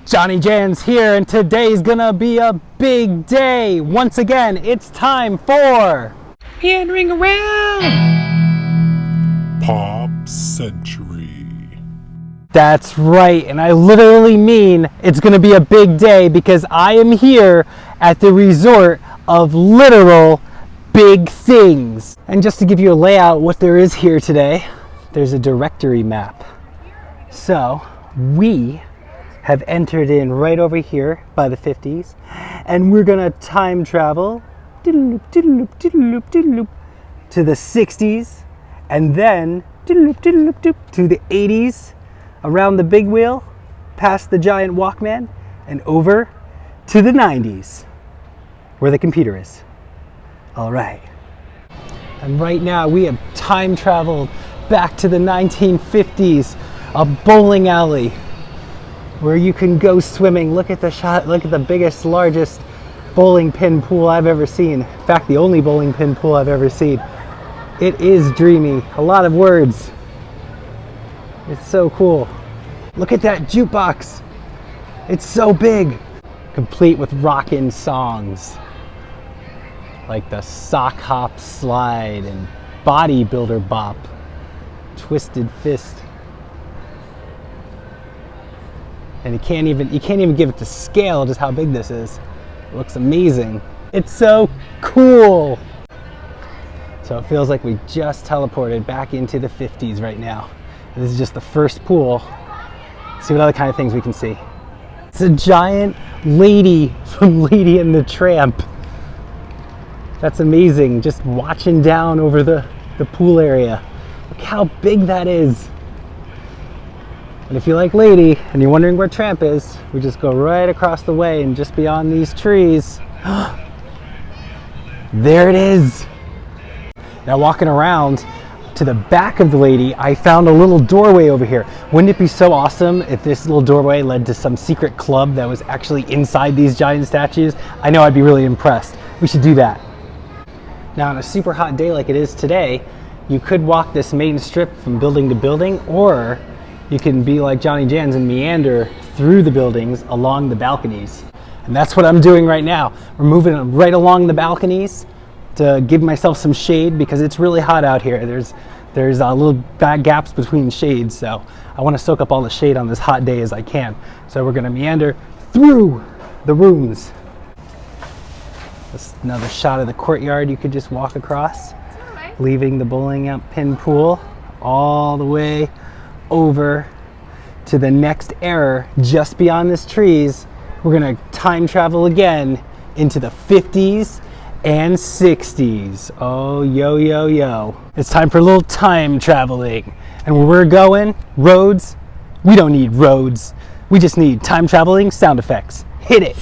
JohnnyJans here, and today's gonna be a big day. Once again, it's time for Meandering Around Pop Century. That's right, and I literally mean it's gonna be a big day because I am here at the resort of literal big things. And just to give you a layout what there is here today, there's a directory map. So we have entered in right over here by the 50s, and we're gonna time travel to the 60s, and then to the 80s, around the big wheel, past the giant Walkman, and over to the 90s, where the computer is. All right. And right now we have time traveled back to the 1950s, a bowling alley where you can go swimming. Look at the shot, look at the biggest, largest bowling pin pool I've ever seen. In fact, the only bowling pin pool I've ever seen. It is dreamy, a lot of words. It's so cool. Look at that jukebox. It's so big. Complete with rockin' songs like the Sock Hop Slide and Bodybuilder Bop, Twisted Fist. And you can't even give it the scale just how big this is. It looks amazing. It's so cool. So it feels like we just teleported back into the 50s right now. This is just the first pool. See what other kind of things we can see. It's a giant lady from Lady and the Tramp. That's amazing, just watching down over the pool area. Look how big that is. And if you like Lady and you're wondering where Tramp is, we just go right across the way and just beyond these trees. There it is. Now walking around to the back of the Lady, I found a little doorway over here. Wouldn't it be so awesome if this little doorway led to some secret club that was actually inside these giant statues? I know I'd be really impressed. We should do that. Now on a super hot day like it is today, you could walk this main strip from building to building, or you can be like JohnnyJans and meander through the buildings along the balconies. And that's what I'm doing right now. We're moving right along the balconies to give myself some shade because it's really hot out here. There's little bad gaps between shades, so I want to soak up all the shade on this hot day as I can. So we're gonna meander through the rooms. That's another shot of the courtyard you could just walk across, leaving the bowling pin pool all the way over to the next era just beyond this trees. We're gonna time travel again into the 50s and 60s. Oh, yo, yo, yo. It's time for a little time traveling. And where we're going, roads, we don't need roads. We just need time traveling sound effects. Hit it.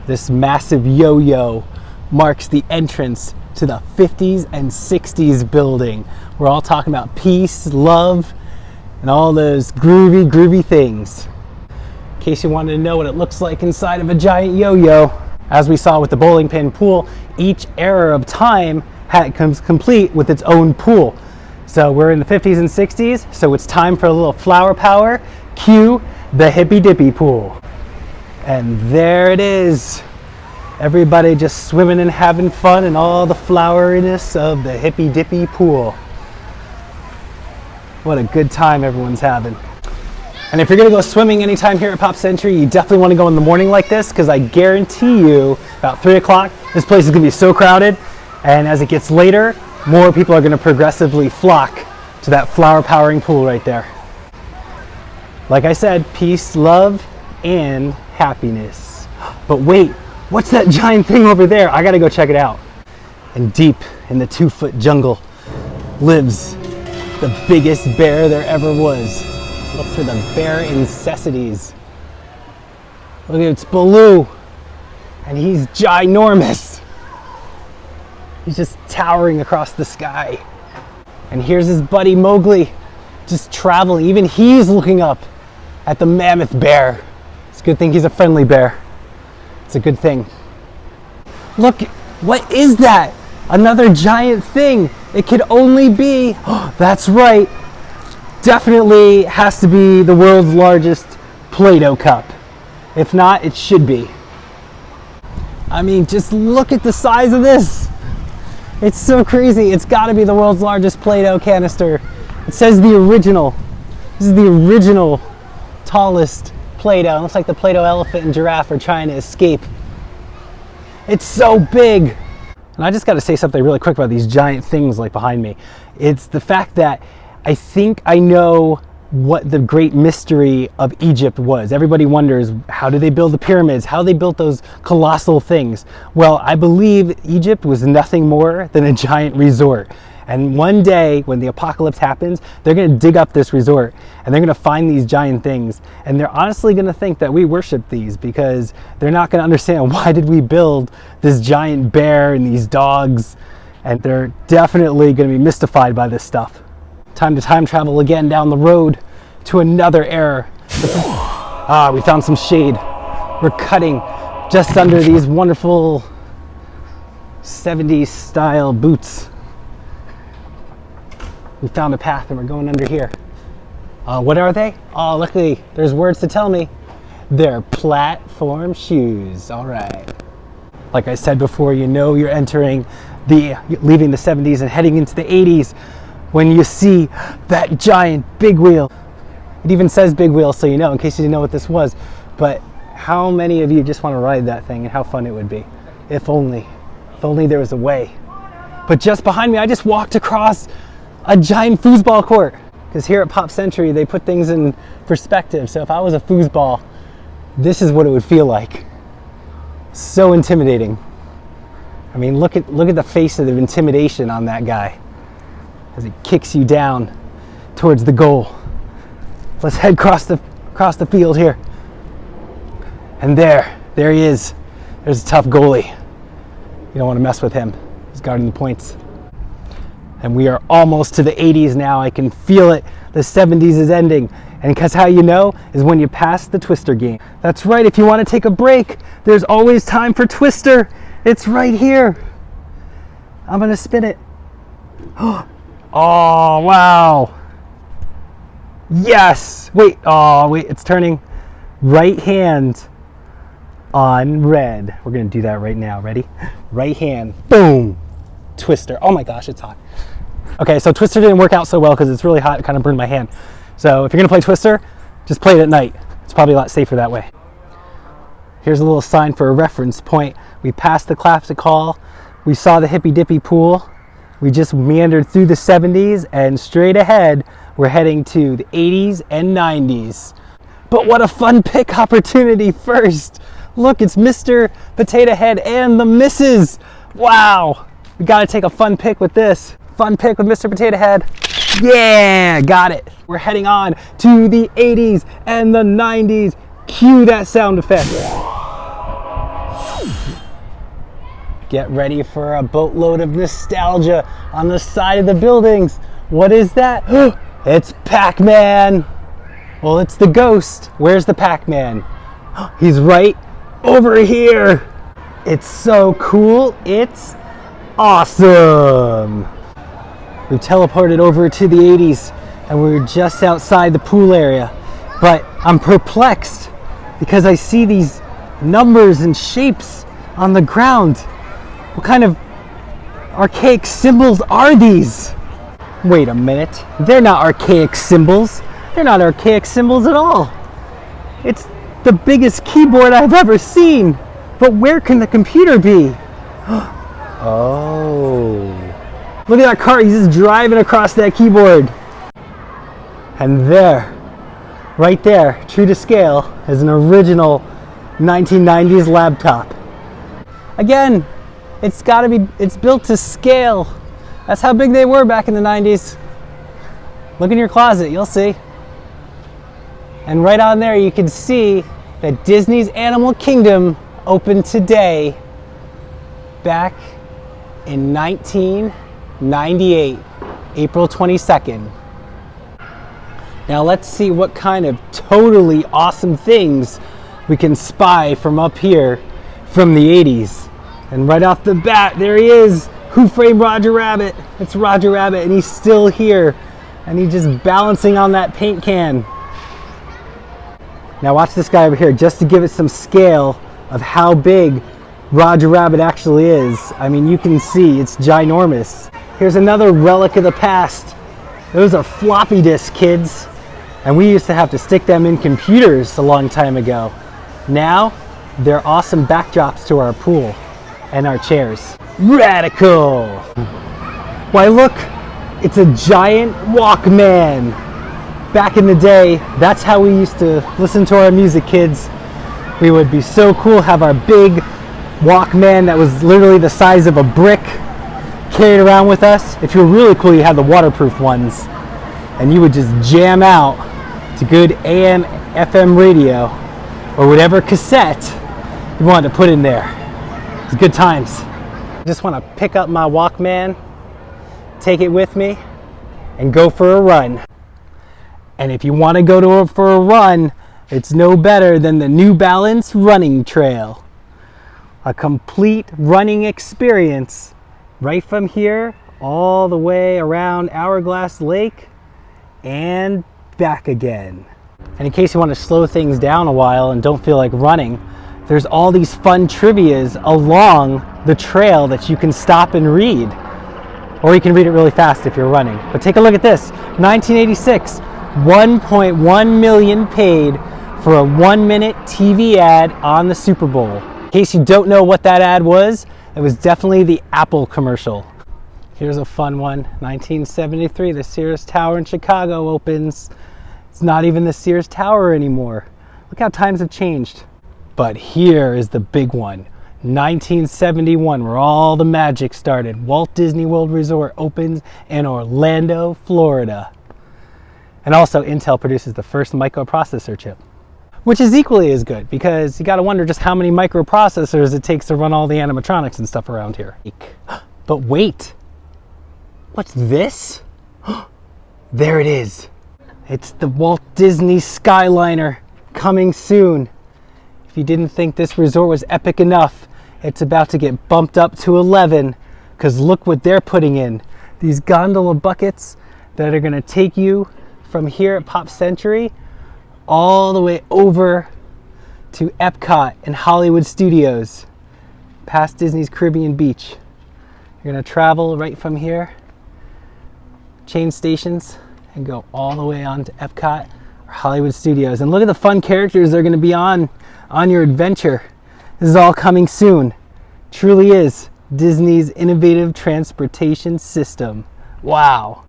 This massive yo-yo marks the entrance to the 50s and 60s building. We're all talking about peace, love, and all those groovy things. In case you wanted to know what it looks like inside of a giant yo-yo, as we saw with the bowling pin pool, each era of time comes complete with its own pool. So we're in the 50s and 60s, so it's time for a little flower power. Cue the hippy dippy pool. And there it is. Everybody just swimming and having fun in all the floweriness of the hippy dippy pool. What a good time everyone's having. And if you're gonna go swimming anytime here at Pop Century, you definitely wanna go in the morning like this, because I guarantee you about 3 o'clock, this place is gonna be so crowded. And as it gets later, more people are gonna progressively flock to that flower powering pool right there. Like I said, peace, love, and happiness. But wait, what's that giant thing over there? I gotta go check it out. And deep in the 2-foot jungle lives the biggest bear there ever was. Look for the bear incessities. Look, it's Baloo, and he's ginormous. He's just towering across the sky. And here's his buddy Mowgli, just traveling. Even he's looking up at the mammoth bear. It's a good thing he's a friendly bear. It's a good thing. Look, what is that? Another giant thing. It could only be, oh, that's right, definitely has to be the world's largest Play-Doh cup. If not, it should be. I mean, just look at the size of this. It's so crazy. It's got to be the world's largest Play-Doh canister. It says the original. This is the original tallest Play-Doh. It looks like the Play-Doh elephant and giraffe are trying to escape. It's so big. And I just got to say something really quick about these giant things like behind me. It's the fact that I think I know what the great mystery of Egypt was. Everybody wonders, how did they build the pyramids? How they built those colossal things? Well, I believe Egypt was nothing more than a giant resort. And one day when the apocalypse happens, they're going to dig up this resort and they're going to find these giant things. And they're honestly going to think that we worship these, because they're not going to understand, why did we build this giant bear and these dogs? And they're definitely going to be mystified by this stuff. Time to time travel again down the road to another era. We found some shade. We're cutting just under these wonderful 70s style boots. We found a path and we're going under here. What are they? Oh, luckily there's words to tell me. They're platform shoes. All right. Like I said before, you know you're leaving the 70s and heading into the 80s when you see that giant big wheel. It even says big wheel, so you know, in case you didn't know what this was. But how many of you just want to ride that thing, and how fun it would be? If only there was a way. But just behind me, I just walked across a giant foosball court. Because here at Pop Century, they put things in perspective. So if I was a foosball, this is what it would feel like. So intimidating. I mean, look at the face of intimidation on that guy as he kicks you down towards the goal. Let's head across the field here. And there he is. There's a tough goalie. You don't want to mess with him. He's guarding the points. And we are almost to the 80s now. I can feel it. The 70s is ending. And because how you know is when you pass the Twister game. That's right. If you want to take a break, there's always time for Twister. It's right here. I'm going to spin it. Oh, wow. Yes. Wait, it's turning. Right hand on red. We're going to do that right now. Ready? Right hand. Boom. Twister. Oh my gosh, it's hot. Okay, so Twister didn't work out so well because it's really hot. It kind of burned my hand. So if you're going to play Twister, just play it at night. It's probably a lot safer that way. Here's a little sign for a reference point. We passed the classic hall. We saw the hippy dippy pool. We just meandered through the 70s, and straight ahead, we're heading to the 80s and 90s. But what a fun pick opportunity first. Look, it's Mr. Potato Head and the Misses. Wow. We got to take a fun pick with this. Fun pick with Mr. Potato Head. Yeah, got it. We're heading on to the 80s and the 90s. Cue that sound effect. Get ready for a boatload of nostalgia on the side of the buildings. What is that? It's Pac-Man. Well, it's the ghost. Where's the Pac-Man? He's right over here. It's so cool. It's awesome. We teleported over to the 80s and we were just outside the pool area. But I'm perplexed because I see these numbers and shapes on the ground. What kind of archaic symbols are these? Wait a minute. They're not archaic symbols. They're not archaic symbols at all. It's the biggest keyboard I've ever seen. But where can the computer be? Oh. Look at that car. He's just driving across that keyboard. And there, right there, true to scale, is an original 1990s laptop. Again, it's built to scale. That's how big they were back in the 90s. Look in your closet, you'll see. And right on there you can see that Disney's Animal Kingdom opened today, back in 1998, April 22nd. Now let's see what kind of totally awesome things we can spy from up here from the 80s. And right off the bat, there he is. Who Framed Roger Rabbit? It's Roger Rabbit, and he's still here. And he's just balancing on that paint can. Now watch this guy over here, just to give it some scale of how big Roger Rabbit actually is. I mean, you can see it's ginormous. Here's another relic of the past. Those are floppy disk, kids. And we used to have to stick them in computers a long time ago. Now, they're awesome backdrops to our pool and our chairs. Radical! Why look, it's a giant Walkman. Back in the day, that's how we used to listen to our music, kids. We would be so cool, have our big Walkman that was literally the size of a brick carried around with us. If you were really cool, you had the waterproof ones. And you would just jam out to good AM, FM radio, or whatever cassette you wanted to put in there. It was good times. I just want to pick up my Walkman, take it with me, and go for a run. And if you want to go for a run, it's no better than the New Balance running trail. A complete running experience right from here all the way around Hourglass Lake and back again. And in case you want to slow things down a while and don't feel like running, there's all these fun trivias along the trail that you can stop and read. Or you can read it really fast if you're running. But take a look at this. 1986, 1.1 million paid for a 1-minute TV ad on the Super Bowl. In case you don't know what that ad was, it was definitely the Apple commercial. Here's a fun one. 1973, the Sears Tower in Chicago opens. It's not even the Sears Tower anymore. Look how times have changed. But here is the big one. 1971, where all the magic started. Walt Disney World Resort opens in Orlando, Florida. And also, Intel produces the first microprocessor chip, which is equally as good, because you gotta wonder just how many microprocessors it takes to run all the animatronics and stuff around here. But wait, what's this? There it is. It's the Walt Disney Skyliner, coming soon. If you didn't think this resort was epic enough, it's about to get bumped up to 11, because look what they're putting in. These gondola buckets that are gonna take you from here at Pop Century all the way over to Epcot and Hollywood Studios, past Disney's Caribbean Beach. You're gonna travel right from here, change stations, and go all the way on to Epcot or Hollywood Studios. And look at the fun characters that are gonna be on your adventure. This is all coming soon. Truly is Disney's innovative transportation system. Wow.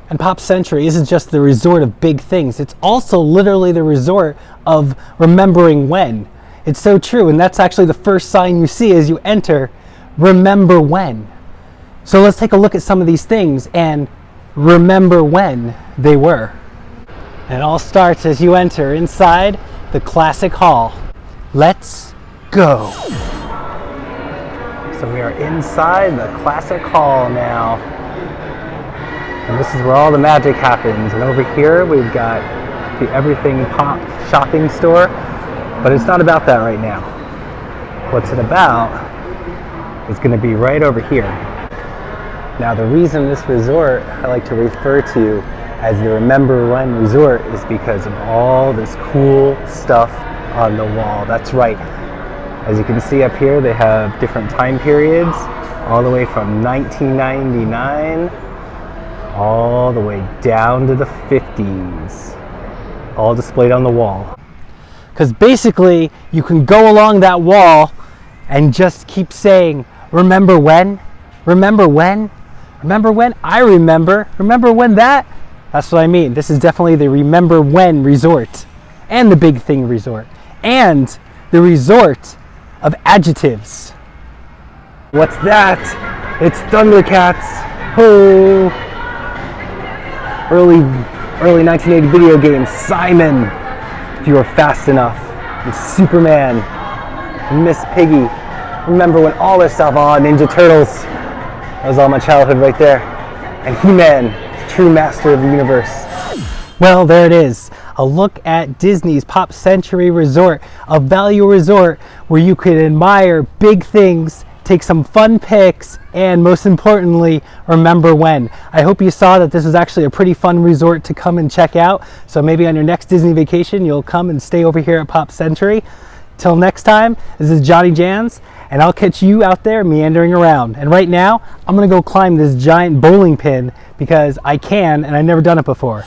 And Pop Century isn't just the resort of big things. It's also literally the resort of remembering when. It's so true, and that's actually the first sign you see as you enter, remember when. So let's take a look at some of these things and remember when they were. And it all starts as you enter inside the Classic Hall. Let's go. So we are inside the Classic Hall now. And this is where all the magic happens. And over here we've got the Everything Pop shopping store. But it's not about that right now. What's it about is going to be right over here. Now the reason this resort I like to refer to as the Remember When Resort is because of all this cool stuff on the wall. That's right. As you can see up here, they have different time periods, all the way from 1999 all the way down to the 50s, all displayed on the wall. Because basically, you can go along that wall and just keep saying, remember when? Remember when? Remember when? I remember. Remember when that? That's what I mean. This is definitely the Remember When Resort, and the Big Thing Resort, and the resort of adjectives. What's that? It's Thundercats. Oh! Early 1980 video game, Simon, if you were fast enough, and Superman, and Miss Piggy. Remember when all this stuff, Ninja Turtles, that was all my childhood right there. And He-Man, true master of the universe. Well, there it is, a look at Disney's Pop Century Resort, a value resort where you could admire big things take some fun pics, and most importantly, remember when. I hope you saw that this was actually a pretty fun resort to come and check out. So maybe on your next Disney vacation, you'll come and stay over here at Pop Century. Till next time, this is JohnnyJans, and I'll catch you out there meandering around. And right now, I'm gonna go climb this giant bowling pin because I can, and I've never done it before.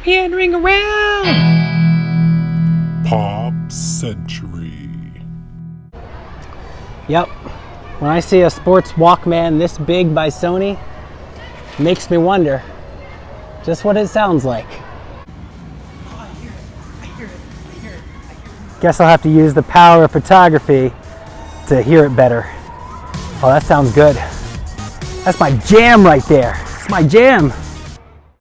Meandering around! Pop Century. Yep, when I see a sports Walkman this big by Sony, it makes me wonder just what it sounds like. Oh, I hear it. Guess I'll have to use the power of photography to hear it better. Oh, that sounds good. That's my jam right there. It's my jam.